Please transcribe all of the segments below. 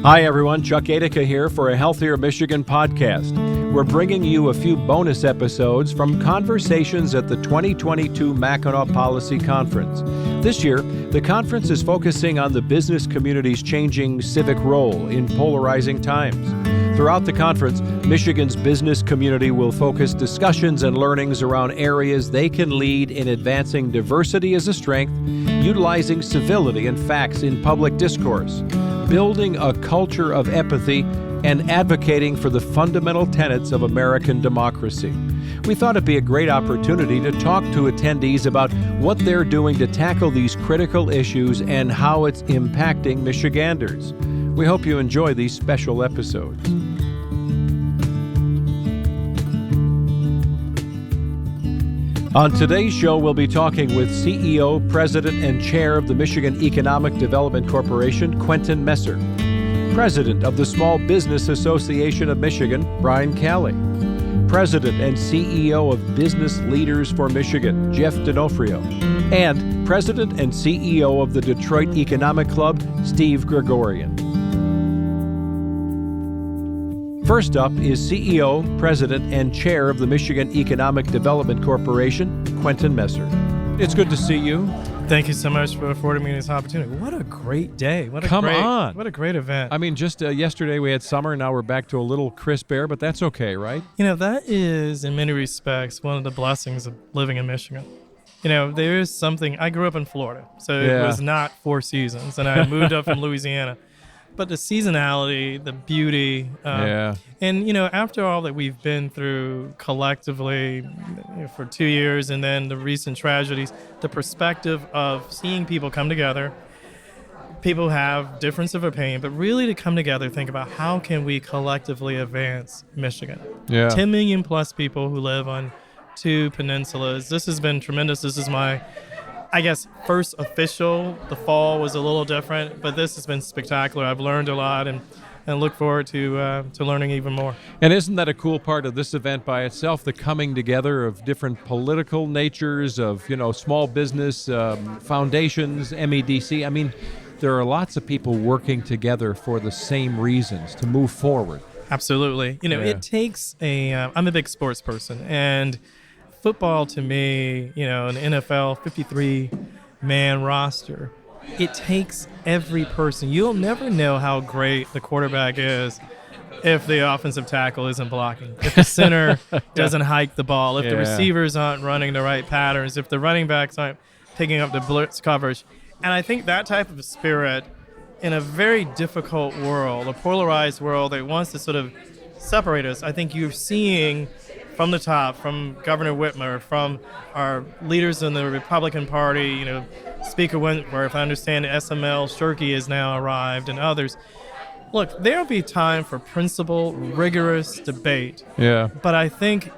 Hi, everyone. Chuck Adica here for a Healthier Michigan podcast. We're bringing you a few bonus episodes from conversations at the 2022 Mackinac Policy Conference. This year, the conference is focusing on the business community's changing civic role in polarizing times. Throughout the conference, Michigan's business community will focus discussions and learnings around areas they can lead in advancing diversity as a strength, utilizing civility and facts in public discourse, building a culture of empathy, and advocating for the fundamental tenets of American democracy. We thought it'd be a great opportunity to talk to attendees about what they're doing to tackle these critical issues and how it's impacting Michiganders. We hope you enjoy these special episodes. On today's show, we'll be talking with CEO, President, and Chair of the Michigan Economic Development Corporation, Quentin Messer, President of the Small Business Association of Michigan, Brian Calley, President and CEO of Business Leaders for Michigan, Jeff D'Onofrio, and President and CEO of the Detroit Economic Club, Steve Gregorian. First up is CEO, President, and Chair of the Michigan Economic Development Corporation, Quentin Messer. It's good to see you. Thank you so much for affording me this opportunity. What a great day. What a great event. I mean, just yesterday we had summer, now we're back to a little crisp air, but that's okay, right? You know, that is, in many respects, one of the blessings of living in Michigan. You know, there is something, I grew up in Florida, so it was not 4 seasons, and I moved up from Louisiana. But the seasonality, the beauty, and, you know, after all that we've been through collectively for 2 years and then the recent tragedies, the perspective of seeing people come together, people have difference of opinion, but really to come together, think about how can we collectively advance Michigan. 10 million plus people who live on 2 peninsulas. This has been tremendous. This is my, I guess, first official. The fall was a little different, but this has been spectacular. I've learned a lot and look forward to learning even more. And isn't that a cool part of this event by itself, the coming together of different political natures, of, you know, small business foundations, MEDC? I mean, there are lots of people working together for the same reasons, to move forward. Absolutely. You know, it takes I'm a big sports person, and football to me, you know, an NFL 53-man roster, it takes every person. You'll never know how great the quarterback is if the offensive tackle isn't blocking, if the center doesn't hike the ball, if the receivers aren't running the right patterns, if the running backs aren't picking up the blitz coverage. And I think that type of spirit in a very difficult world, a polarized world that wants to sort of separate us, I think you're seeing from the top, from Governor Whitmer, from our leaders in the Republican Party, you know, Speaker Wentworth, I understand SML Shirky has now arrived, and others. Look, there'll be time for principled, rigorous debate. But I think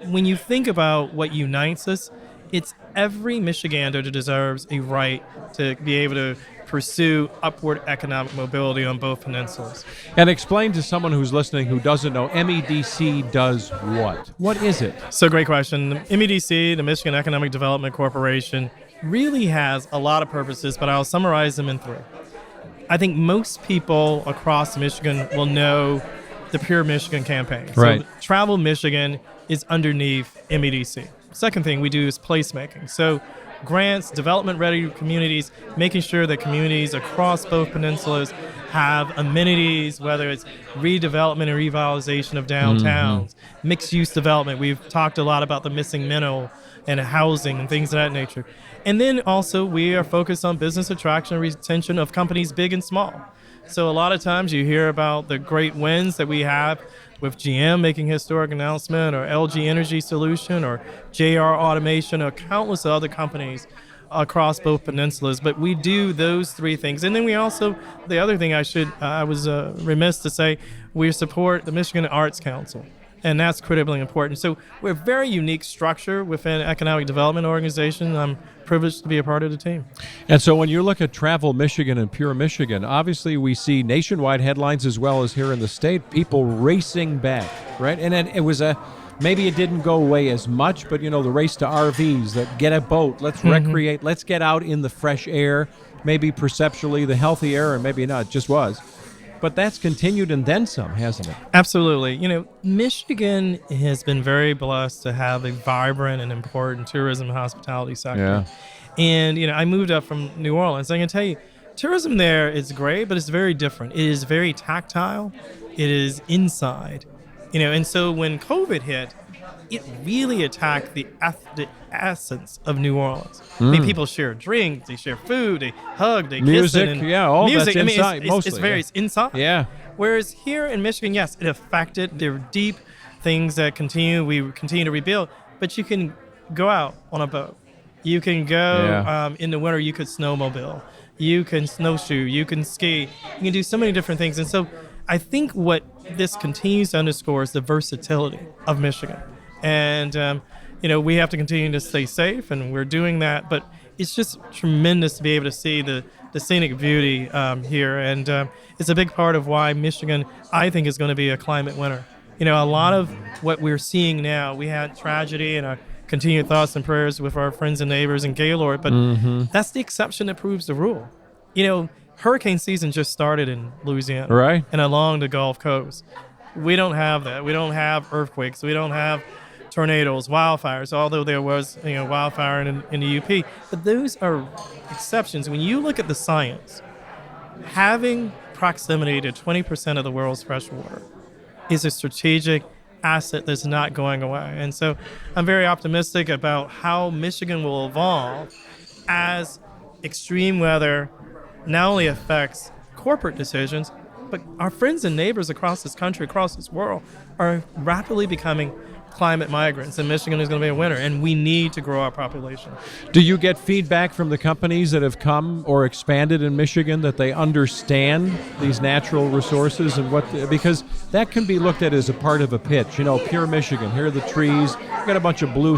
when you think about what unites us, it's every Michigander that deserves a right to be able to pursue upward economic mobility on both peninsulas. And explain to someone who's listening who doesn't know, MEDC does what? What is it? So great question. The MEDC, the Michigan Economic Development Corporation, really has a lot of purposes, but I'll summarize them in 3. I think most people across Michigan will know the Pure Michigan campaign. Right. So Travel Michigan is underneath MEDC. Second thing we do is placemaking. So grants, development-ready communities, making sure that communities across both peninsulas have amenities, whether it's redevelopment and revitalization of downtowns, mixed-use development. We've talked a lot about the missing middle and housing and things of that nature. And then also we are focused on business attraction and retention of companies big and small. So a lot of times you hear about the great wins that we have with GM making historic announcement, or LG Energy Solution, or JR Automation, or countless other companies across both peninsulas. But we do those 3 things. And then we also, the other thing I was remiss to say, we support the Michigan Arts Council. And that's critically important. So we're a very unique structure within Economic Development Organization. I'm privileged to be a part of the team. And so when you look at Travel Michigan and Pure Michigan, obviously we see nationwide headlines as well as here in the state, people racing back, right? And it was maybe it didn't go away as much, but, you know, the race to RVs, that get a boat, let's recreate, let's get out in the fresh air, maybe perceptually the healthy air, or maybe not, it just was. But that's continued and then some, hasn't it? Absolutely. Michigan has been very blessed to have a vibrant and important tourism and hospitality sector. And, I moved up from New Orleans. I can tell you, tourism there is great, but it's very different. It is very tactile. It is inside. And so when COVID hit, it really attacked the essence of New Orleans. I mean, people share drinks, they share food, they hug, they kiss. Music, all music. that's inside, It's inside. Yeah. Whereas here in Michigan, yes, it affected. There were deep things that we continue to rebuild. But you can go out on a boat. You can go in the winter, you could snowmobile. You can snowshoe, you can ski. You can do so many different things. And so I think what this continues to underscore is the versatility of Michigan. And, we have to continue to stay safe, and we're doing that. But it's just tremendous to be able to see the scenic beauty here. And it's a big part of why Michigan, I think, is going to be a climate winner. A lot of what we're seeing now, we had tragedy and our continued thoughts and prayers with our friends and neighbors in Gaylord, but that's the exception that proves the rule. Hurricane season just started in Louisiana, right, and along the Gulf Coast. We don't have that. We don't have earthquakes. We don't have tornadoes, wildfires, although there was wildfire in the UP. But those are exceptions. When you look at the science, having proximity to 20% of the world's fresh water is a strategic asset that's not going away. And so I'm very optimistic about how Michigan will evolve as extreme weather not only affects corporate decisions, but our friends and neighbors across this country, across this world, are rapidly becoming climate migrants, and Michigan is going to be a winner, and we need to grow our population. Do you get feedback from the companies that have come or expanded in Michigan that they understand these natural resources and because that can be looked at as a part of a pitch, pure Michigan, here are the trees, you got a bunch of blue,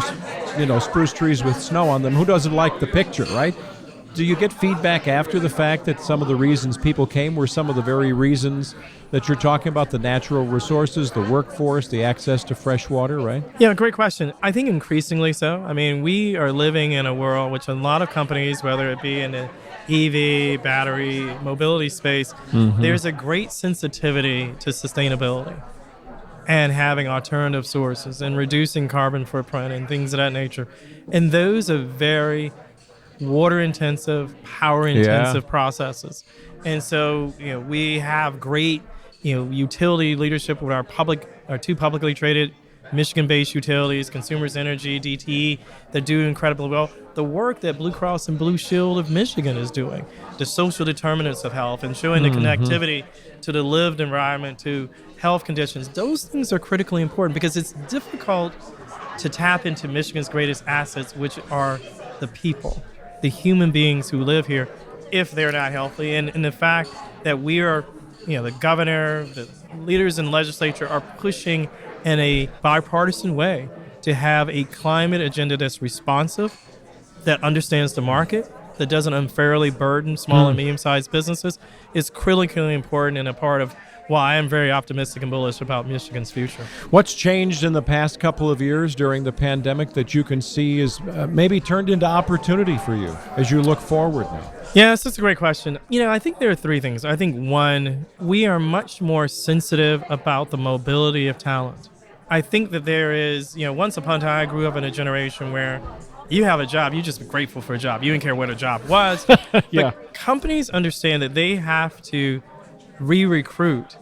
spruce trees with snow on them. Who doesn't like the picture, right? Do you get feedback after the fact that some of the reasons people came were some of the very reasons that you're talking about, the natural resources, the workforce, the access to fresh water, right? Yeah, great question. I think increasingly so. I mean, we are living in a world which a lot of companies, whether it be in the EV, battery, mobility space, there's a great sensitivity to sustainability and having alternative sources and reducing carbon footprint and things of that nature. And those are very water-intensive, power-intensive processes. And so, we have great, utility leadership with our two publicly traded Michigan-based utilities, Consumers Energy, DTE, that do incredibly well. The work that Blue Cross and Blue Shield of Michigan is doing, the social determinants of health and showing the connectivity to the lived environment, to health conditions, those things are critically important because it's difficult to tap into Michigan's greatest assets, which are the people, the human beings who live here, if they're not healthy. And the fact that we are, the governor, the leaders in the legislature are pushing in a bipartisan way to have a climate agenda that's responsive, that understands the market, that doesn't unfairly burden small and medium-sized businesses, is critically important and a part of why I'm very optimistic and bullish about Michigan's future. What's changed in the past couple of years during the pandemic that you can see is maybe turned into opportunity for you as you look forward now? Yes, that's a great question. I think there are three things. I think one, we are much more sensitive about the mobility of talent. I think that there is, once upon a time, I grew up in a generation where you have a job, you just be grateful for a job. You didn't care what a job was. Yeah. But companies understand that they have to re-recruit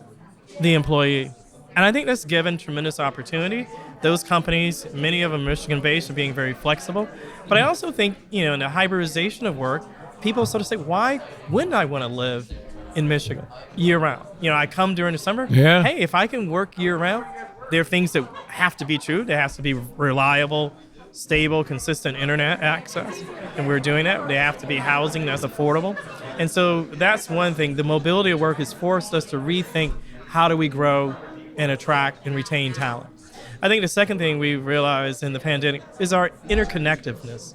the employee. And I think that's given tremendous opportunity. Those companies, many of them Michigan-based, are being very flexible. But I also think, in the hybridization of work, people sort of say, why wouldn't I want to live in Michigan year-round? I come during the summer. Yeah. Hey, if I can work year-round, there are things that have to be true. There has to be reliable, stable, consistent internet access, and we're doing that. They have to be housing that's affordable. And so that's one thing. The mobility of work has forced us to rethink how do we grow and attract and retain talent. I think the second thing we realized in the pandemic is our interconnectedness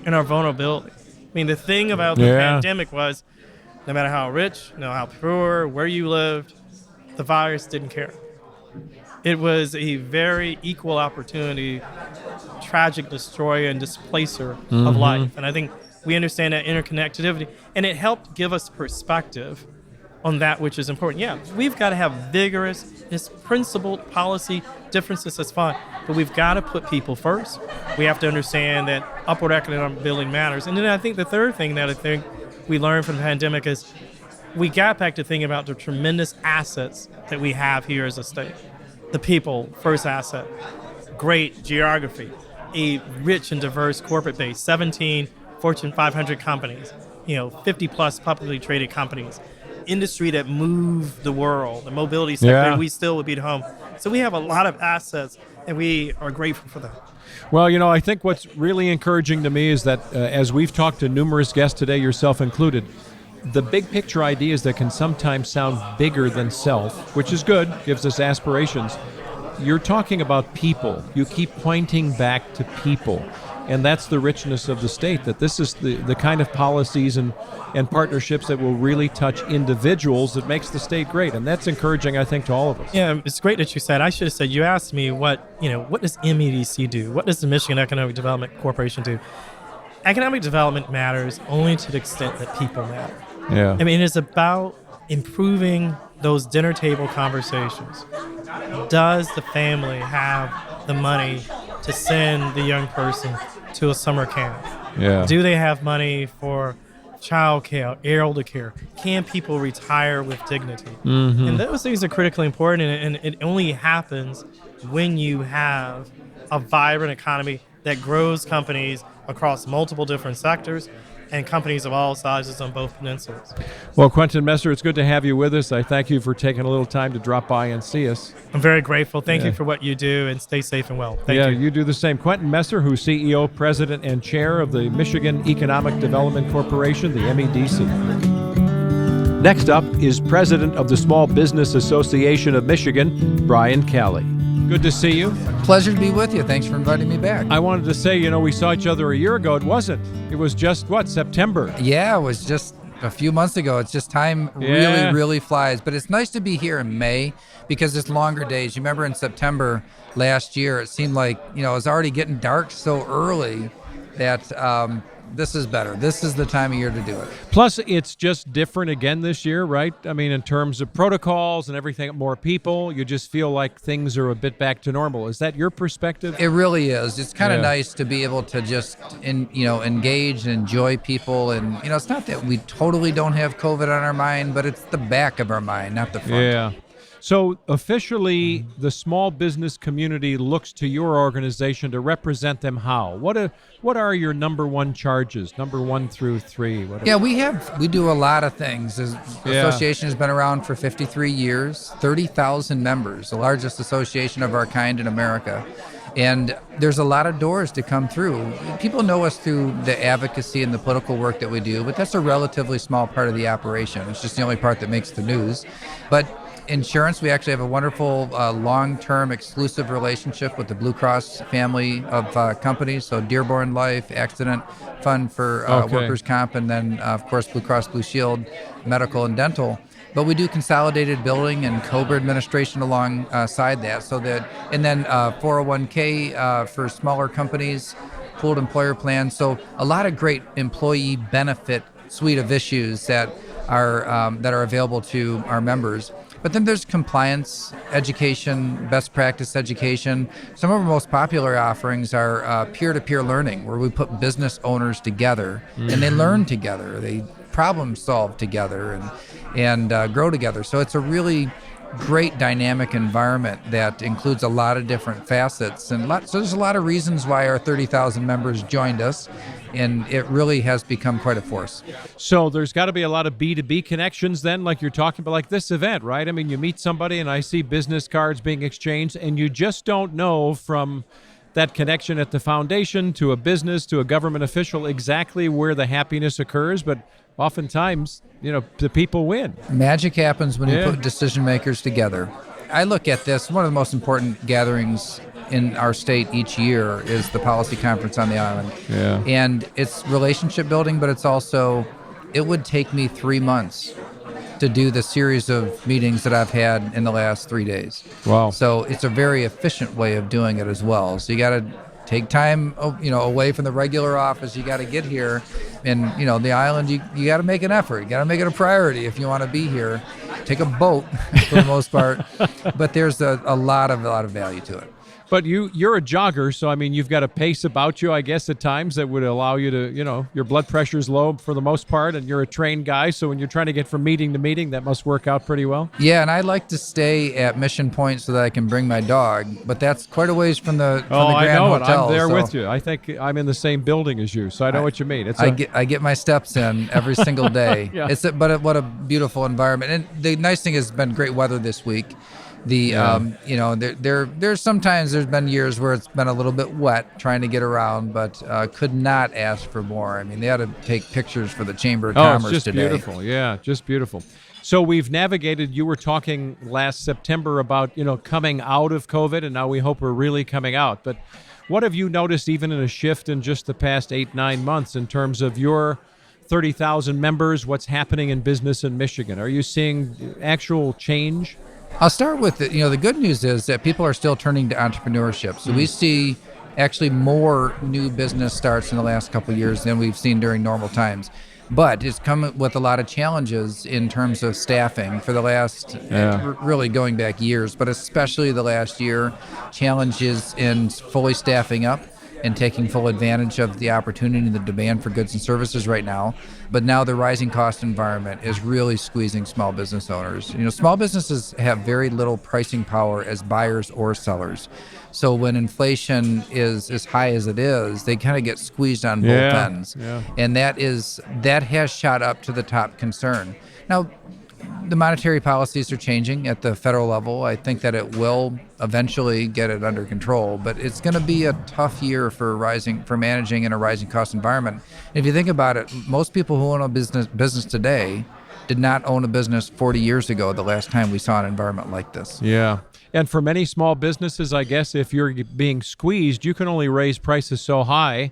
and our vulnerability. I mean, the thing about the pandemic was no matter how rich, how poor, where you lived, the virus didn't care. It was a very equal opportunity, tragic destroyer and displacer of life. And I think we understand that interconnectivity, and it helped give us perspective on that which is important. Yeah, we've got to have vigorous, principled policy differences, that's fine. But we've got to put people first. We have to understand that upward economic building matters. And then I think the third thing that I think we learned from the pandemic is we got back to thinking about the tremendous assets that we have here as a state. The people, first asset. Great geography, a rich and diverse corporate base, 17 Fortune 500 companies, 50 plus publicly traded companies, industry that move the world, the mobility sector, we still would be at home. So we have a lot of assets, and we are grateful for that. Well, I think what's really encouraging to me is that as we've talked to numerous guests today, yourself included, the big picture ideas that can sometimes sound bigger than self, which is good, gives us aspirations. You're talking about people. You keep pointing back to people. And that's the richness of the state, that this is the kind of policies and partnerships that will really touch individuals that makes the state great. And that's encouraging, I think, to all of us. Yeah, it's great that you said. I should have said, you asked me what does MEDC do? What does the Michigan Economic Development Corporation do? Economic development matters only to the extent that people matter. Yeah. I mean, it's about improving those dinner table conversations. Does the family have the money to send the young person to a summer camp? Yeah. Do they have money for child care, elder care? Can people retire with dignity? Mm-hmm. And those things are critically important, and it only happens when you have a vibrant economy that grows companies across multiple different sectors and companies of all sizes on both peninsulas. Well, Quentin Messer, it's good to have you with us. I thank you for taking a little time to drop by and see us. I'm very grateful. Thank you for what you do, and stay safe and well. Thank you. You do the same. Quentin Messer, who's CEO, President, and Chair of the Michigan Economic Development Corporation, the MEDC. Next up is President of the Small Business Association of Michigan, Brian Kelly. Good to see you. Pleasure to be with you. Thanks for inviting me back. I wanted to say, we saw each other a year ago. It wasn't. It was just, September? Yeah, it was just a few months ago. It's just time really flies. But it's nice to be here in May because it's longer days. You remember in September last year, it seemed like, it was already getting dark so early that this is better. This is the time of year to do it. Plus, it's just different again this year, right? I mean, in terms of protocols and everything, more people, you just feel like things are a bit back to normal. Is that your perspective? It really is. It's kind of nice to be able to just, engage and enjoy people. And, it's not that we totally don't have COVID on our mind, but it's the back of our mind, not the front. Yeah. So officially, the small business community looks to your organization to represent them how? What are your number one charges, number 1 through 3? Yeah, we do a lot of things. The association has been around for 53 years, 30,000 members, the largest association of our kind in America. And there's a lot of doors to come through. People know us through the advocacy and the political work that we do, but that's a relatively small part of the operation. It's just the only part that makes the news. But insurance, we actually have a wonderful long-term exclusive relationship with the Blue Cross family of companies. So Dearborn Life, Accident Fund for Workers' Comp, and then, of course, Blue Cross Blue Shield, medical and dental. But we do consolidated billing and COBRA administration alongside that. And then 401k for smaller companies, pooled employer plans. So a lot of great employee benefit suite of issues that are available to our members. But then there's compliance, education, best practice education. Some of our most popular offerings are peer-to-peer learning, where we put business owners together and they learn together. They problem solve together and grow together. So it's a really great dynamic environment that includes a lot of different facets. So there's a lot of reasons why our 30,000 members joined us, and it really has become quite a force. So there's got to be a lot of B2B connections then, like you're talking about, like this event, right? I mean, you meet somebody and I see business cards being exchanged, and you just don't know from that connection at the foundation to a business to a government official exactly where the happiness occurs, but oftentimes, the people win. Magic happens when you put decision makers together. I look at this, one of the most important gatherings in our state each year is the Policy Conference on the island. Yeah. And it's relationship building, but it's also, it would take me 3 months to do the series of meetings that I've had in the last 3 days. Wow. So it's a very efficient way of doing it as well. So you got to take time, away from the regular office. You got to get here. And, the island, you got to make an effort. You got to make it a priority if you want to be here. Take a boat for the most part. But there's a lot of value to it. But you're a jogger, so I mean, you've got a pace about you, I guess, at times that would allow you to, your blood pressure's low for the most part, and you're a trained guy, so when you're trying to get from meeting to meeting, that must work out pretty well. Yeah, and I like to stay at Mission Point so that I can bring my dog, but that's quite a ways from the Grand I know Hotel. I'm there with you. I think I'm in the same building as you, so I know what you mean. I get my steps in every single day. Yeah. What a beautiful environment, and the nice thing has been great weather this week. There's sometimes there's been years where it's been a little bit wet trying to get around, but could not ask for more. I mean, they had to take pictures for the Chamber of Commerce it's just today. Beautiful. Yeah, just beautiful. So we've navigated, you were talking last September about, coming out of COVID, and now we hope we're really coming out. But what have you noticed even in a shift in just the past 8-9 months in terms of your 30,000 members, what's happening in business in Michigan? Are you seeing actual change? I'll start with the good news is that people are still turning to entrepreneurship. So we see actually more new business starts in the last couple of years than we've seen during normal times. But it's come with a lot of challenges in terms of staffing for the last, really going back years, but especially the last year, challenges in fully staffing up and taking full advantage of the opportunity and the demand for goods and services right now. But now the rising cost environment is really squeezing small business owners. Small businesses have very little pricing power as buyers or sellers. So when inflation is as high as it is, they kind of get squeezed on both ends. Yeah. And that has shot up to the top concern. Now, the monetary policies are changing at the federal level. I think that it will eventually get it under control, but it's going to be a tough year for managing in a rising cost environment. And if you think about it, most people who own a business today did not own a business 40 years ago, the last time we saw an environment like this. Yeah. And for many small businesses, I guess if you're being squeezed, you can only raise prices so high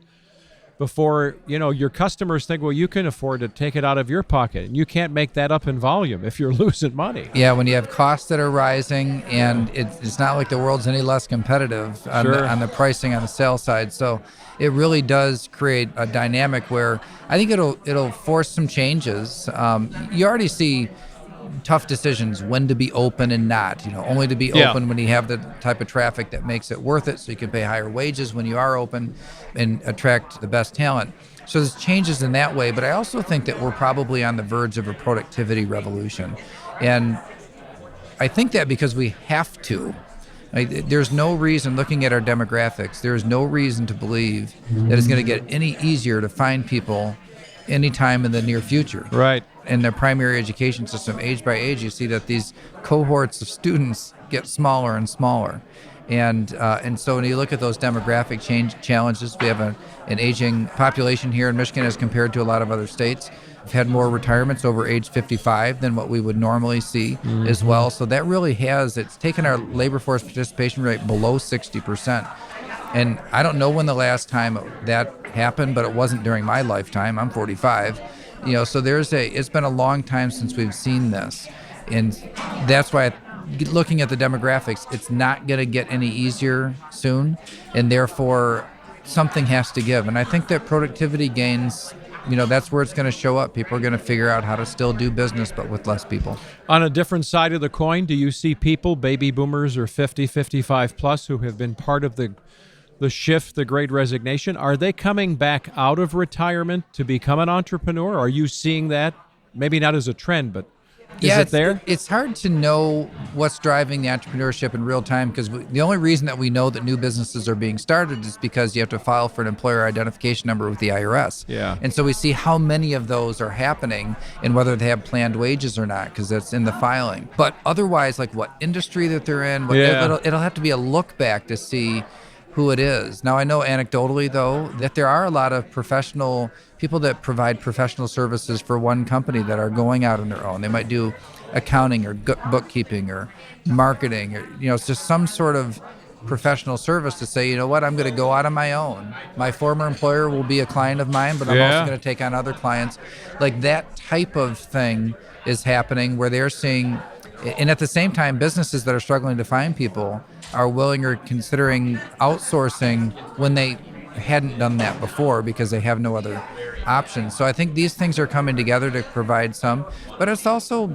before, your customers think, well, you can afford to take it out of your pocket. And you can't make that up in volume if you're losing money. Yeah, when you have costs that are rising, and it's not like the world's any less competitive on the pricing on the sales side. So it really does create a dynamic where I think it'll force some changes. You already see tough decisions when to be open and not, only to be open when you have the type of traffic that makes it worth it, so you can pay higher wages when you are open and attract the best talent. So there's changes in that way, but I also think that we're probably on the verge of a productivity revolution. And I think that because we have to. There's no reason, looking at our demographics, there's no reason to believe that it's going to get any easier to find people anytime in the near future. Right. In the primary education system, age by age, you see that these cohorts of students get smaller and smaller. And so when you look at those demographic challenges, we have an aging population here in Michigan as compared to a lot of other states. We've had more retirements over age 55 than what we would normally see as well. So that really it's taken our labor force participation rate below 60%. And I don't know when the last time that happened, but it wasn't during my lifetime. I'm 45. So it's been a long time since we've seen this. And that's why, looking at the demographics, it's not going to get any easier soon. And therefore, something has to give. And I think that productivity gains, that's where it's going to show up. People are going to figure out how to still do business, but with less people. On a different side of the coin, do you see people, baby boomers or 50, 55 plus, who have been part of the shift, the great resignation, are they coming back out of retirement to become an entrepreneur? Are you seeing that? Maybe not as a trend, but is it there? It's hard to know what's driving the entrepreneurship in real time, because the only reason that we know that new businesses are being started is because you have to file for an employer identification number with the IRS. Yeah. And so we see how many of those are happening and whether they have planned wages or not, because that's in the filing. But otherwise, like what industry that they're in, it'll have to be a look back to see who it is. Now, I know anecdotally, though, that there are a lot of professional people that provide professional services for one company that are going out on their own. They might do accounting or bookkeeping or marketing, or it's just some sort of professional service to say, I'm going to go out on my own. My former employer will be a client of mine, but I'm also going to take on other clients. Like that type of thing is happening, where they're seeing, and at the same time, businesses that are struggling to find people are willing or considering outsourcing when they hadn't done that before because they have no other options. So I think these things are coming together to provide some, but it's also,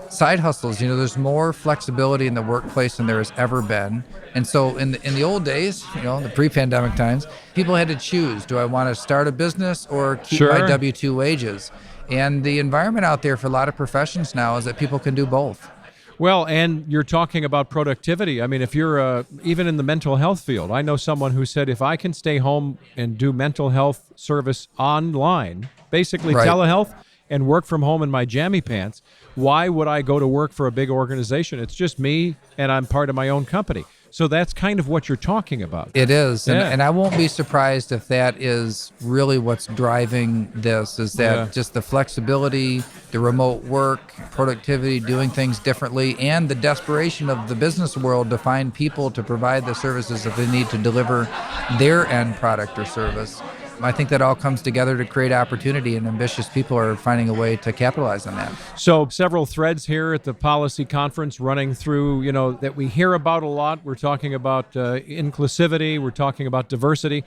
side hustles. There's more flexibility in the workplace than there has ever been. And so in the old days, the pre-pandemic times, people had to choose, do I want to start a business or keep my W-2 wages? And the environment out there for a lot of professions now is that people can do both. Well, and you're talking about productivity. I mean, if you're even in the mental health field, I know someone who said, if I can stay home and do mental health service online, basically telehealth, and work from home in my jammy pants, why would I go to work for a big organization? It's just me, and I'm part of my own company. So that's kind of what you're talking about. It is. And I won't be surprised if that is really what's driving this, is that just the flexibility, the remote work, productivity, doing things differently, and the desperation of the business world to find people to provide the services that they need to deliver their end product or service. I think that all comes together to create opportunity, and ambitious people are finding a way to capitalize on that. So several threads here at the policy conference running through, that we hear about a lot. We're talking about inclusivity. We're talking about diversity.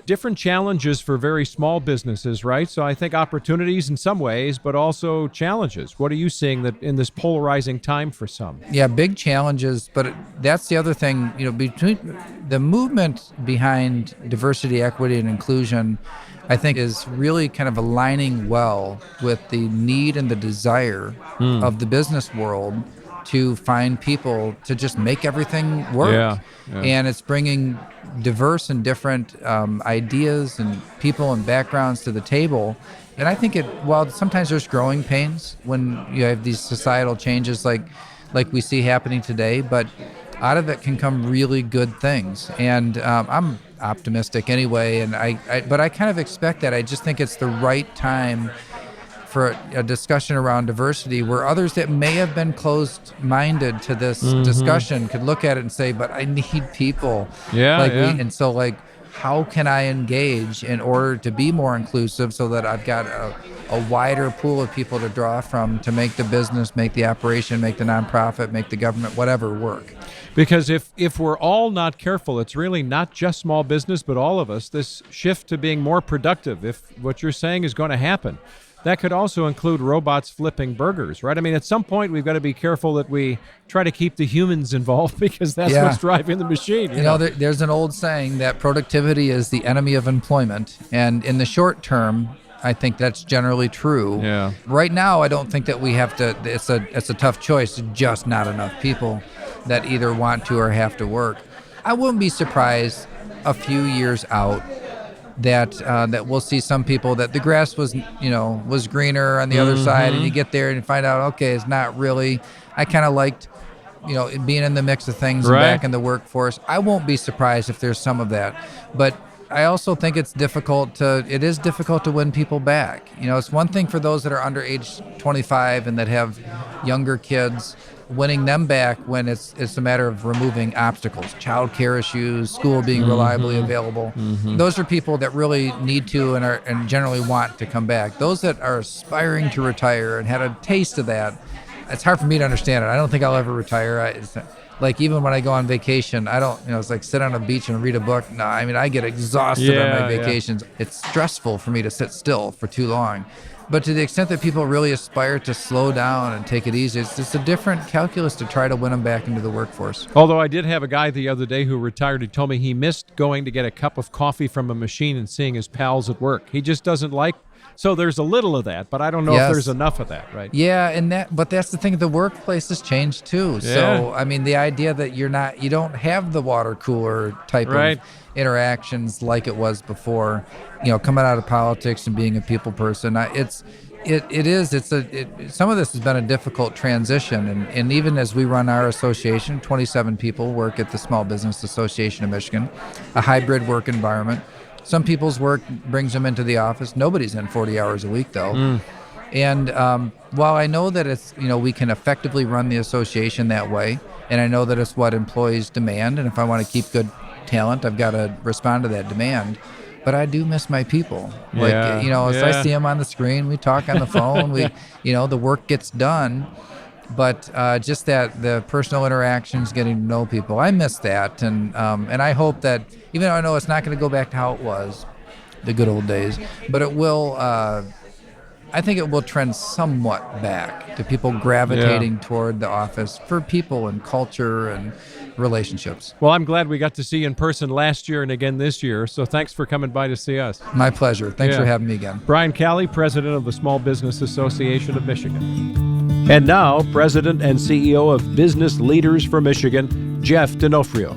Different challenges for very small businesses, right? So I think opportunities in some ways, but also challenges. What are you seeing that in this polarizing time for some? Yeah, big challenges, but that's the other thing, between the movement behind diversity, equity, and inclusion, I think is really kind of aligning well with the need and the desire of the business world to find people to just make everything work. Yeah. And it's bringing diverse and different ideas and people and backgrounds to the table. And I think while sometimes there's growing pains when you have these societal changes like we see happening today, but out of it can come really good things. And I'm optimistic anyway, but I kind of expect that. I just think it's the right time for a discussion around diversity where others that may have been closed-minded to this discussion could look at it and say, but I need people. And so how can I engage in order to be more inclusive so that I've got a wider pool of people to draw from to make the business, make the operation, make the nonprofit, make the government, whatever work. Because if we're all not careful, it's really not just small business, but all of us, this shift to being more productive, if what you're saying is going to happen, that could also include robots flipping burgers, right? I mean, at some point, we've got to be careful that we try to keep the humans involved because that's what's driving the machine. You know? There's an old saying that productivity is the enemy of employment. And in the short term, I think that's generally true. Yeah. Right now, I don't think that we have to, it's a tough choice, just not enough people that either want to or have to work. I wouldn't be surprised a few years out that we'll see some people that the grass was greener on the other side, and you get there and you find out, okay, it's not really. I kind of liked, being in the mix of things and back in the workforce. I won't be surprised if there's some of that, but I also think it is difficult to win people back. It's one thing for those that are under age 25 and that have younger kids, winning them back when it's a matter of removing obstacles, childcare issues, school being reliably available. Those are people that really need to and generally want to come back. Those that are aspiring to retire and had a taste of that, it's hard for me to understand it. I don't think I'll ever retire. Even when I go on vacation, I don't, it's like sit on a beach and read a book. No, I mean, I get exhausted on my vacations. It's stressful for me to sit still for too long. But to the extent that people really aspire to slow down and take it easy, it's a different calculus to try to win them back into the workforce. Although I did have a guy the other day who retired. He told me he missed going to get a cup of coffee from a machine and seeing his pals at work. He just doesn't like. So there's a little of that, but I don't know if there's enough of that, right? Yeah, but that's the thing. The workplace has changed too. Yeah. So I mean, the idea that you don't have the water cooler type of interactions like it was before. Coming out of politics and being a people person, some of this has been a difficult transition, and even as we run our association, 27 people work at the Small Business Association of Michigan, a hybrid work environment. Some people's work brings them into the office. Nobody's in 40 hours a week, though. And while I know that it's, we can effectively run the association that way, and I know that it's what employees demand, and if I want to keep good talent, I've got to respond to that demand. But I do miss my people. As I see them on the screen, we talk on the phone, the work gets done. but just that the personal interactions, getting to know people, I miss that, and I hope that, even though I know it's not going to go back to how it was, the good old days, but it will. I think it will trend somewhat back to people gravitating toward the office for people and culture and relationships. Well, I'm glad we got to see you in person last year and again this year, so thanks for coming by to see us. My pleasure. Thanks for having me again. Brian Calley, President of the Small Business Association of Michigan. And now, President and CEO of Business Leaders for Michigan, Jeff D'Onofrio.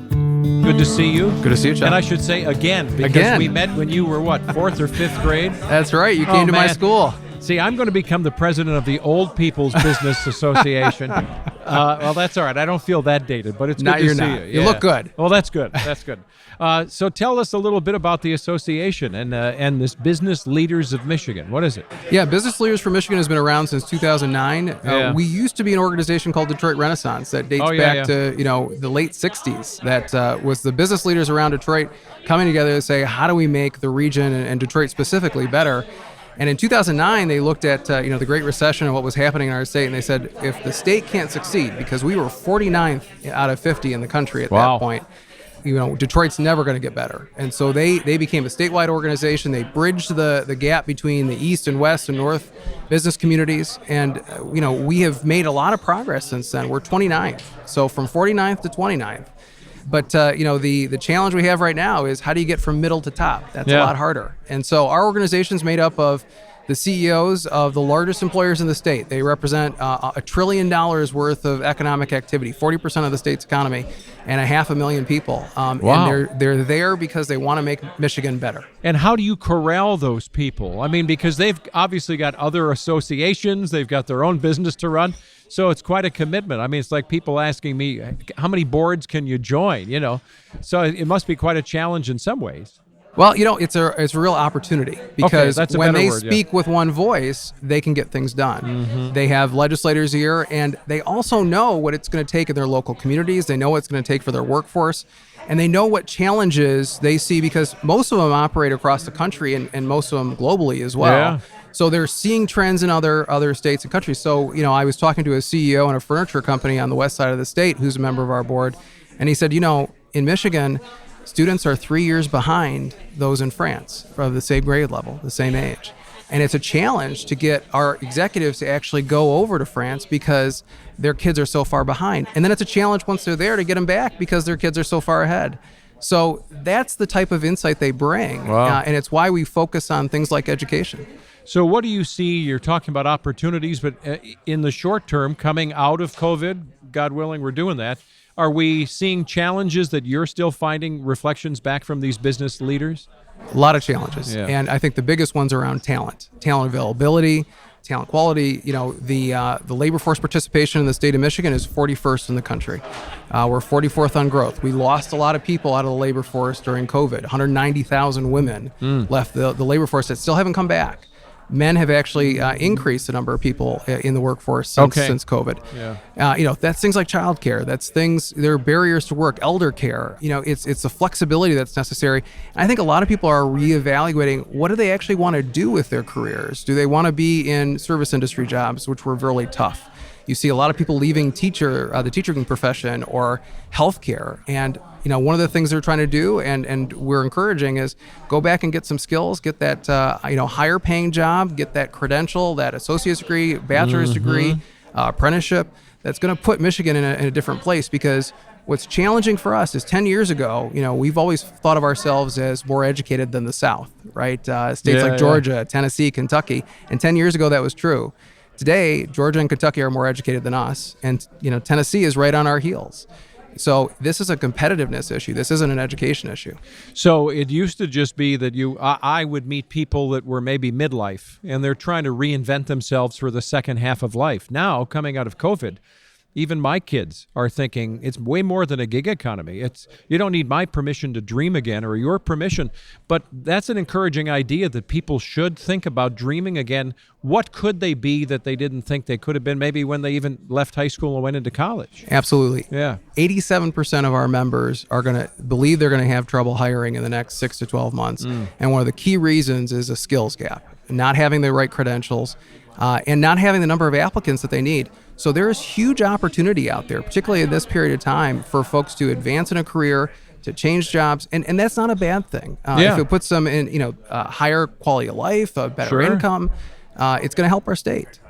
Good to see you. Good to see you, Chuck. And I should say again, because we met when you were, what, 4th or 5th grade? That's right. You came to my school. See, I'm going to become the president of the Old People's Business Association. Well, that's all right. I don't feel that dated, but it's good to see you. You look good. Well, that's good. That's good. So tell us a little bit about the association and this Business Leaders of Michigan. What is it? Yeah, Business Leaders for Michigan has been around since 2009. We used to be an organization called Detroit Renaissance that dates back to the late 60s. That was the business leaders around Detroit coming together to say, how do we make the region and Detroit specifically better? And in 2009, they looked at the Great Recession and what was happening in our state, and they said, if the state can't succeed, because we were 49th out of 50 in the country at that point, Detroit's never going to get better. And so they became a statewide organization. They bridged the gap between the east and west and north business communities, and we have made a lot of progress since then. We're 29th, so from 49th to 29th. But the challenge we have right now is, how do you get from middle to top? That's a lot harder. And so our organization is made up of the CEOs of the largest employers in the state. They represent $1 trillion worth of economic activity, 40% of the state's economy, and 500,000 people. And they're there because they want to make Michigan better. And how do you corral those people? I mean, because they've obviously got other associations, they've got their own business to run. So it's quite a commitment. I mean, it's like people asking me, how many boards can you join? So it must be quite a challenge in some ways. Well, it's a real opportunity, because when they speak with one voice, they can get things done. Mm-hmm. They have legislators here, and they also know what it's going to take in their local communities. They know what it's going to take for their workforce, and they know what challenges they see, because most of them operate across the country and most of them globally as well. Yeah. So they're seeing trends in other states and countries. So, I was talking to a CEO in a furniture company on the west side of the state who's a member of our board, and he said, in Michigan, students are 3 years behind those in France for the same grade level, the same age. And it's a challenge to get our executives to actually go over to France because their kids are so far behind. And then it's a challenge once they're there to get them back because their kids are so far ahead. So that's the type of insight they bring. Wow. And it's why we focus on things like education. So what do you see? You're talking about opportunities, but in the short term, coming out of COVID, God willing, we're doing that. Are we seeing challenges that you're still finding reflections back from these business leaders? A lot of challenges. Yeah. And I think the biggest ones are around talent availability, talent quality. The labor force participation in the state of Michigan is 41st in the country. We're 44th on growth. We lost a lot of people out of the labor force during COVID. 190,000 women left the labor force that still haven't come back. Men have actually increased the number of people in the workforce since COVID. Yeah. That's things like childcare. There are barriers to work, elder care. It's the flexibility that's necessary. And I think a lot of people are reevaluating, what do they actually want to do with their careers? Do they want to be in service industry jobs, which were really tough? You see a lot of people leaving the teaching profession or healthcare. And one of the things they're trying to do, and we're encouraging, is go back and get some skills, get that higher paying job, get that credential, that associate's degree, bachelor's degree, apprenticeship. That's going to put Michigan in a different place, because what's challenging for us is 10 years ago, we've always thought of ourselves as more educated than the South, right? States like Georgia, Tennessee, Kentucky. And 10 years ago, that was true. Today, Georgia and Kentucky are more educated than us, and Tennessee is right on our heels. So this is a competitiveness issue. This isn't an education issue. So it used to just be that I would meet people that were maybe midlife, and they're trying to reinvent themselves for the second half of life. Now, coming out of COVID, even my kids are thinking it's way more than a gig economy. You don't need my permission to dream again, or your permission. But that's an encouraging idea, that people should think about dreaming again. What could they be that they didn't think they could have been, maybe when they even left high school and went into college? Absolutely. Yeah. 87% of our members are going to believe they're going to have trouble hiring in the next 6 to 12 months. And one of the key reasons is a skills gap, not having the right credentials, and not having the number of applicants that they need. So there is huge opportunity out there, particularly in this period of time, for folks to advance in a career, to change jobs, and that's not a bad thing. If it puts them in, higher quality of life, a better income, it's going to help our state.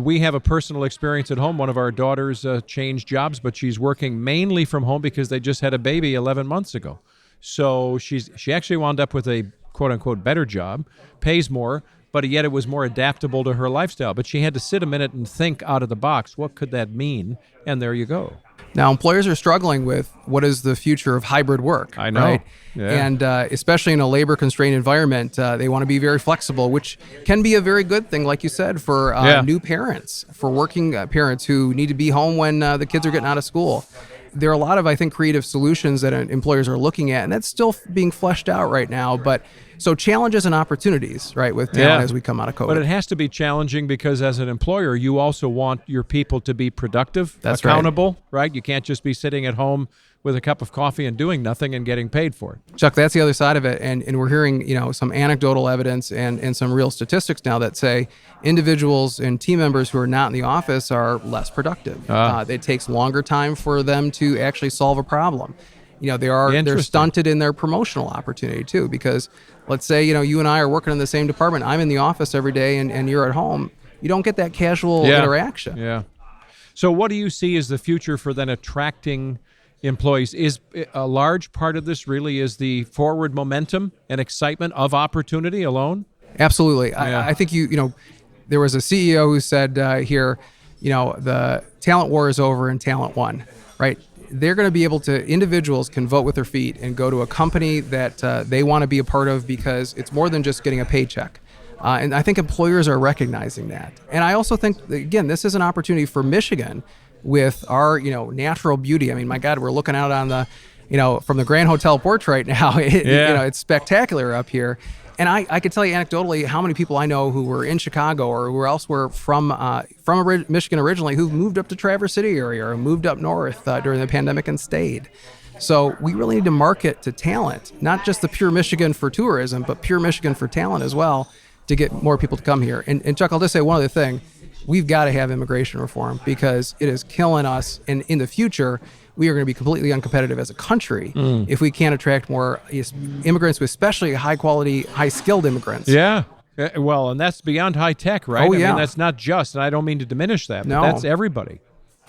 We have a personal experience at home. One of our daughters changed jobs, but she's working mainly from home because they just had a baby 11 months ago. So she actually wound up with a quote-unquote better job, pays more, but yet it was more adaptable to her lifestyle. But she had to sit a minute and think out of the box. What could that mean? And there you go. Now, employers are struggling with what is the future of hybrid work. I know. Right? Yeah. And especially in a labor-constrained environment, they want to be very flexible, which can be a very good thing, like you said, for new parents, for working parents who need to be home when the kids are getting out of school. There are a lot of, I think, creative solutions that employers are looking at, and that's still being fleshed out right now. But so challenges and opportunities, right, with talent as we come out of COVID. But it has to be challenging because as an employer, you also want your people to be productive, accountable, right? You can't just be sitting at home with a cup of coffee and doing nothing and getting paid for it. Chuck, that's the other side of it. And we're hearing, some anecdotal evidence and some real statistics now that say individuals and team members who are not in the office are less productive. It takes longer time for them to actually solve a problem. They're stunted in their promotional opportunity too, because let's say, you and I are working in the same department. I'm in the office every day and you're at home. You don't get that casual interaction. Yeah. So what do you see as the future for then attracting employees? Is a large part of this really is the forward momentum and excitement of opportunity alone? Absolutely. Yeah. I think there was a CEO who said here, the talent war is over and talent won, right? They're going to be able to, individuals can vote with their feet and go to a company that they want to be a part of because it's more than just getting a paycheck. And I think employers are recognizing that. And I also think, again, this is an opportunity for Michigan with our, natural beauty. I mean, my God, we're looking out on the, from the Grand Hotel porch right now. It's spectacular up here. And I could tell you anecdotally how many people I know who were in Chicago or who were elsewhere from Michigan originally who moved up to Traverse City area or moved up north during the pandemic and stayed. So we really need to market to talent, not just the pure Michigan for tourism, but pure Michigan for talent as well to get more people to come here. And Chuck, I'll just say one other thing. We've got to have immigration reform because it is killing us. And in the future, we are going to be completely uncompetitive as a country if we can't attract more immigrants, especially high-quality, high-skilled immigrants. Yeah. Well, and that's beyond high tech, right? Oh, yeah. I mean, that's not just, and I don't mean to diminish that, but No. that's everybody.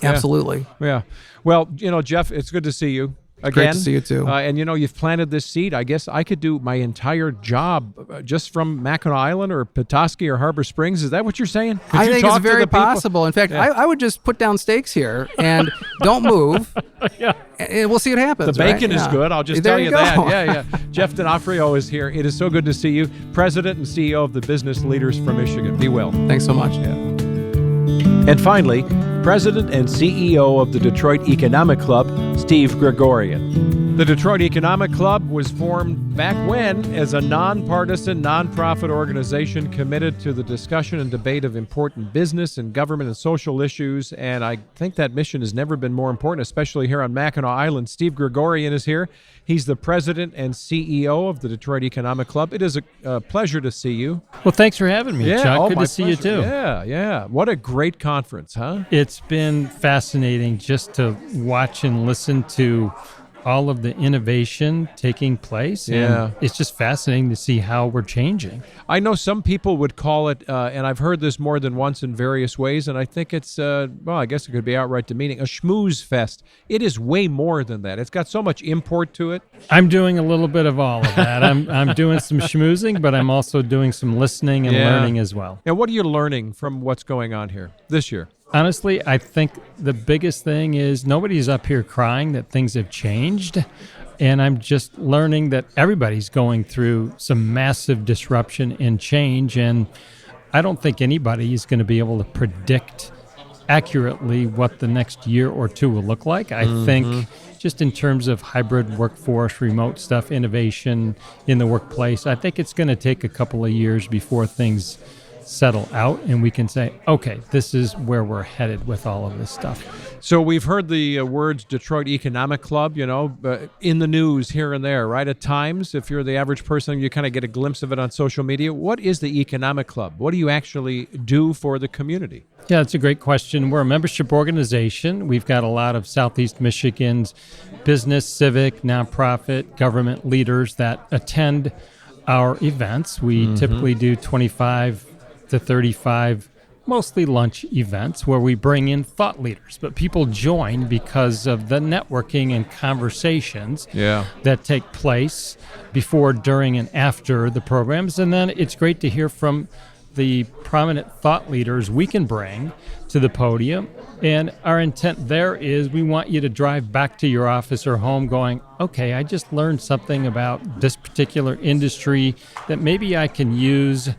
Absolutely. Yeah. Well, Jeff, it's good to see you. Again. Great to see you too. And you've planted this seed. I guess I could do my entire job just from Mackinac Island or Petoskey or Harbor Springs. Is that what you're saying? I think it's very possible. In fact, I would just put down stakes here and don't move. And we'll see what happens. The bacon is good. I'll just tell you that. Yeah. Jeff D'Onofrio is here. It is so good to see you. President and CEO of the Business Leaders from Michigan. Be well. Thanks so much. Yeah. And finally, President and CEO of the Detroit Economic Club, Steve Gregorian. The Detroit Economic Club was formed back when as a nonpartisan, nonprofit organization committed to the discussion and debate of important business and government and social issues, and I think that mission has never been more important, especially here on Mackinac Island. Steve Gregorian is here. He's the president and CEO of the Detroit Economic Club. It is a pleasure to see you. Well, thanks for having me, Chuck. Good to see you, too. Yeah. What a great conference, huh? It's been fascinating just to watch and listen to all of the innovation taking place. And it's just fascinating to see how we're changing. I know some people would call it, and I've heard this more than once in various ways, and I think it's, I guess it could be outright demeaning, a schmooze fest. It is way more than that. It's got so much import to it. I'm doing a little bit of all of that. I'm doing some schmoozing, but I'm also doing some listening and learning as well. And what are you learning from what's going on here this year? Honestly, I think the biggest thing is nobody's up here crying that things have changed. And I'm just learning that everybody's going through some massive disruption and change. And I don't think anybody is going to be able to predict accurately what the next year or two will look like. I think just in terms of hybrid workforce, remote stuff, innovation in the workplace, I think it's going to take a couple of years before things settle out and we can say, okay, this is where we're headed with all of this stuff. So we've heard the words Detroit Economic Club, in the news here and there, right? At times, if you're the average person, you kind of get a glimpse of it on social media. What is the Economic Club? What do you actually do for the community? Yeah, it's a great question. We're a membership organization. We've got a lot of Southeast Michigan's business, civic, nonprofit, government leaders that attend our events. We typically do 25 to 35 mostly lunch events where we bring in thought leaders, but people join because of the networking and conversations that take place before, during, and after the programs. And then it's great to hear from the prominent thought leaders we can bring to the podium. And our intent there is we want you to drive back to your office or home going, okay, I just learned something about this particular industry that maybe I can use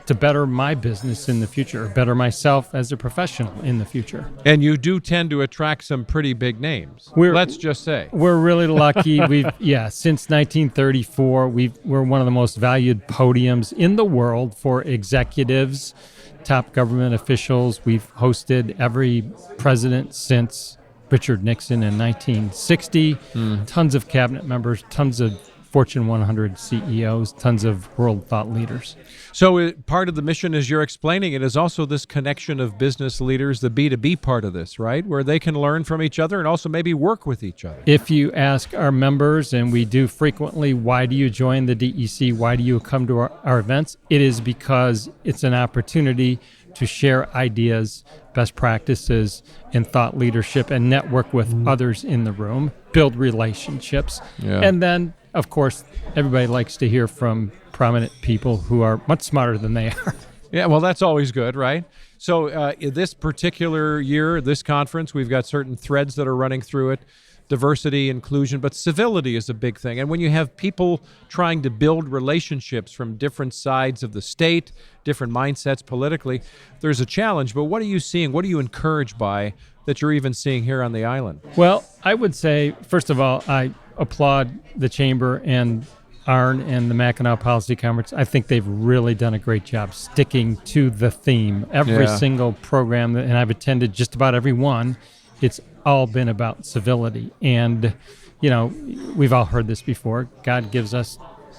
to better my business in the future, or better myself as a professional in the future. And you do tend to attract some pretty big names, let's just say. We're really lucky. Since 1934, we're one of the most valued podiums in the world for executives, top government officials. We've hosted every president since Richard Nixon in 1960, tons of cabinet members, tons of Fortune 100 CEOs, tons of world thought leaders. So part of the mission, as you're explaining it, is also this connection of business leaders, the B2B part of this, right? Where they can learn from each other and also maybe work with each other. If you ask our members, and we do frequently, why do you join the DEC? Why do you come to our events? It is because it's an opportunity to share ideas, best practices, and thought leadership, and network with others in the room, build relationships, and then of course, everybody likes to hear from prominent people who are much smarter than they are. Yeah, well, that's always good, right? So this particular year, this conference, we've got certain threads that are running through it, diversity, inclusion, but civility is a big thing. And when you have people trying to build relationships from different sides of the state, different mindsets politically, there's a challenge. But what are you seeing? What are you encouraged by that you're even seeing here on the island? Well, I would say, first of all, I applaud the Chamber and ARN and the Mackinac Policy Conference. I think they've really done a great job sticking to the theme. Every single program, and I've attended just about every one, it's all been about civility. And, we've all heard this before. God gives us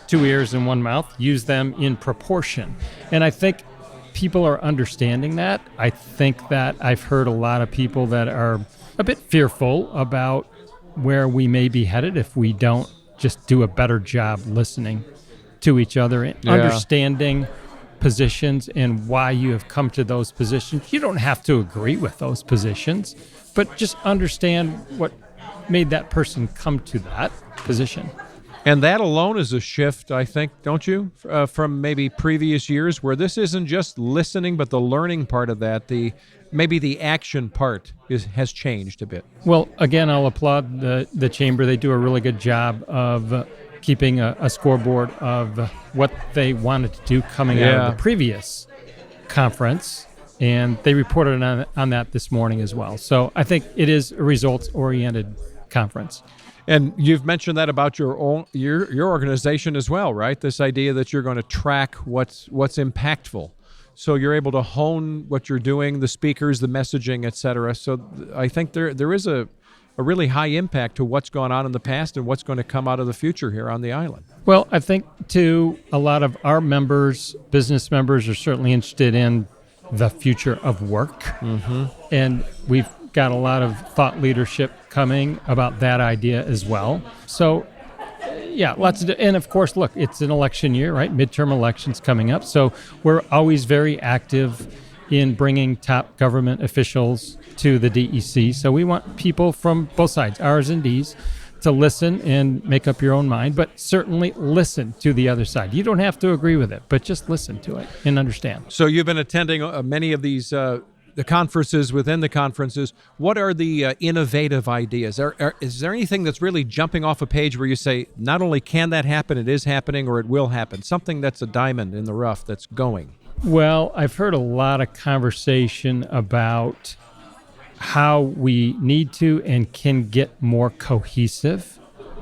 2 ears and 1 mouth. Use them in proportion. And I think people are understanding that. I think that I've heard a lot of people that are a bit fearful about where we may be headed if we don't just do a better job listening to each other and understanding positions and why you have come to those positions. You don't have to agree with those positions, but just understand what made that person come to that position. And that alone is a shift, I think, don't you, from maybe previous years where this isn't just listening, but the learning part of that, maybe the action part has changed a bit. Well, again, I'll applaud the Chamber. They do a really good job of keeping a scoreboard of what they wanted to do coming out of the previous conference, and they reported on that this morning as well. So I think it is a results-oriented conference. And you've mentioned that about your organization as well, right? This idea that you're going to track what's impactful. So you're able to hone what you're doing, the speakers, the messaging, et cetera. So I think there is a really high impact to what's gone on in the past and what's going to come out of the future here on the island. Well, I think, too, a lot of our members, business members, are certainly interested in the future of work. And we've got a lot of thought leadership coming about that idea as well. So, lots of, and of course, look, it's an election year, right? Midterm elections coming up. So we're always very active in bringing top government officials to the DEC. So we want people from both sides, R's and D's, to listen and make up your own mind, but certainly listen to the other side. You don't have to agree with it, but just listen to it and understand. So you've been attending many of these the conferences within the conferences. What are the innovative ideas? Is there anything that's really jumping off a page where you say, not only can that happen, it is happening, or it will happen? Something that's a diamond in the rough that's going. Well, I've heard a lot of conversation about how we need to and can get more cohesive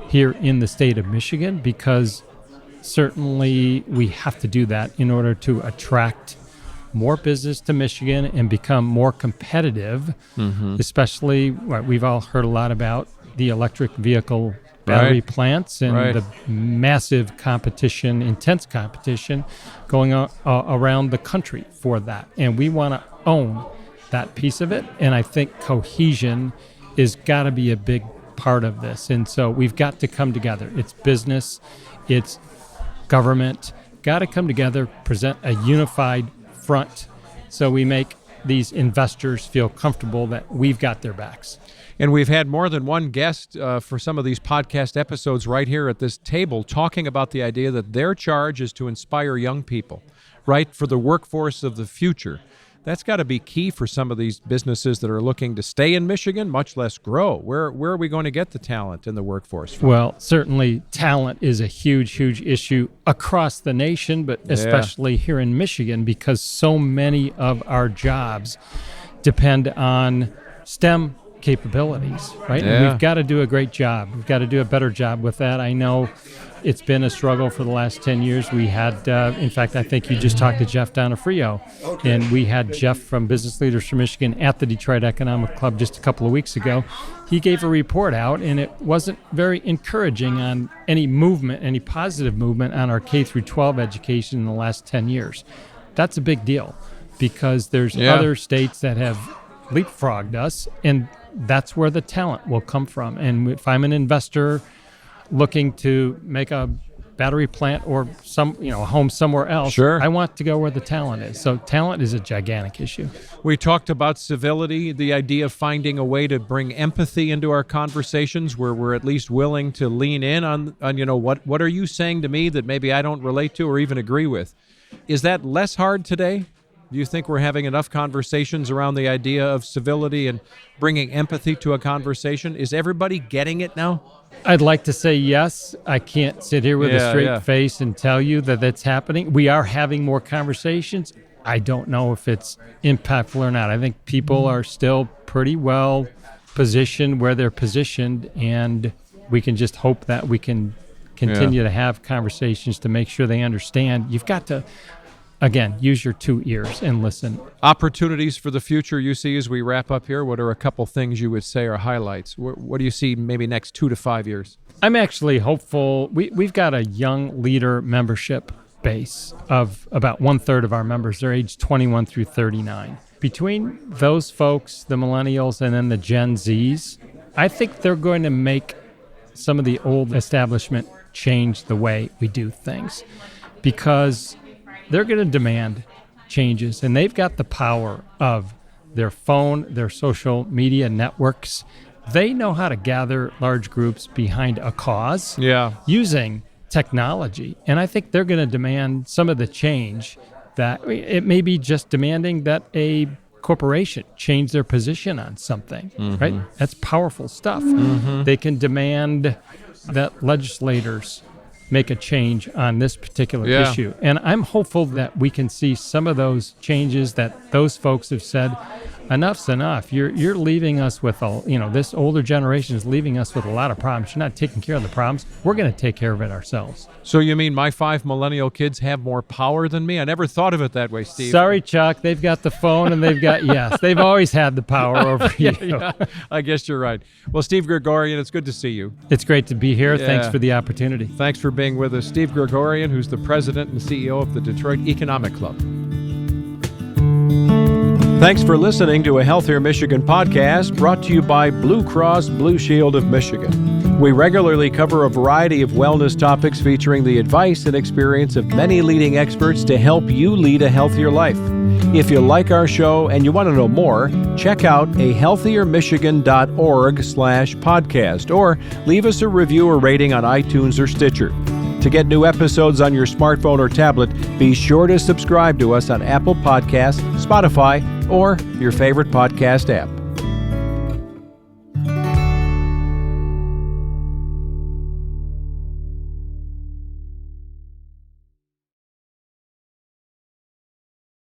here in the state of Michigan, because certainly we have to do that in order to attract more business to Michigan and become more competitive, especially what we've all heard a lot about, the electric vehicle battery plants and the massive competition, intense competition going on around the country for that. And we want to own that piece of it. And I think cohesion is got to be a big part of this. And so we've got to come together. It's business, it's government, got to come together, present a unified front so we make these investors feel comfortable that we've got their backs. And we've had more than one guest for some of these podcast episodes right here at this table talking about the idea that their charge is to inspire young people, right, for the workforce of the future. That's got to be key for some of these businesses that are looking to stay in Michigan, much less grow. Where are we going to get the talent in the workforce from? Well, certainly talent is a huge, huge issue across the nation, but especially here in Michigan, because so many of our jobs depend on STEM capabilities, right? Yeah. And we've got to do a great job. We've got to do a better job with that. I know it's been a struggle for the last 10 years. We had, in fact, I think you just talked to Jeff Donofrio, and we had Jeff from Business Leaders for Michigan at the Detroit Economic Club just a couple of weeks ago. He gave a report out, and it wasn't very encouraging on any movement, any positive movement on our K through 12 education in the last 10 years. That's a big deal because there's other states that have leapfrogged us, and that's where the talent will come from. And if I'm an investor looking to make a battery plant or a home somewhere else, I want to go where the talent is. So talent is a gigantic issue. We talked about civility, the idea of finding a way to bring empathy into our conversations where we're at least willing to lean in on what are you saying to me that maybe I don't relate to or even agree with. Is that less hard today? Do you think we're having enough conversations around the idea of civility and bringing empathy to a conversation? Is everybody getting it now? I'd like to say yes. I can't sit here with a straight face and tell you that that's happening. We are having more conversations. I don't know if it's impactful or not. I think people are still pretty well positioned where they're positioned, and we can just hope that we can continue to have conversations to make sure they understand. You've got to, again, use your two ears and listen. Opportunities for the future you see as we wrap up here? What are a couple things you would say are highlights? What do you see maybe next 2 to 5 years? I'm actually hopeful. We've got a young leader membership base of about 1/3 of our members. They're aged 21 through 39. Between those folks, the millennials, and then the Gen Zs, I think they're going to make some of the old establishment change the way we do things, because they're going to demand changes, and they've got the power of their phone, their social media networks. They know how to gather large groups behind a cause using technology, and I think they're going to demand some of the change that it may be just demanding that a corporation change their position on something, right? That's powerful stuff. They can demand that legislators make a change on this particular issue. And I'm hopeful that we can see some of those changes that those folks have said, enough's enough. You're leaving us with this older generation is leaving us with a lot of problems. You're not taking care of the problems. We're going to take care of it ourselves. So you mean my 5 millennial kids have more power than me? I never thought of it that way, Steve. Sorry, Chuck. They've got the phone and they've got, they've always had the power over you. I guess you're right. Well, Steve Gregorian, it's good to see you. It's great to be here. Thanks for the opportunity. Thanks for being with us. Steve Gregorian, who's the president and CEO of the Detroit Economic Club. Thanks for listening to a Healthier Michigan podcast brought to you by Blue Cross Blue Shield of Michigan. We regularly cover a variety of wellness topics featuring the advice and experience of many leading experts to help you lead a healthier life. If you like our show and you want to know more, check out ahealthiermichigan.org/podcast or leave us a review or rating on iTunes or Stitcher. To get new episodes on your smartphone or tablet, be sure to subscribe to us on Apple Podcasts, Spotify, or your favorite podcast app.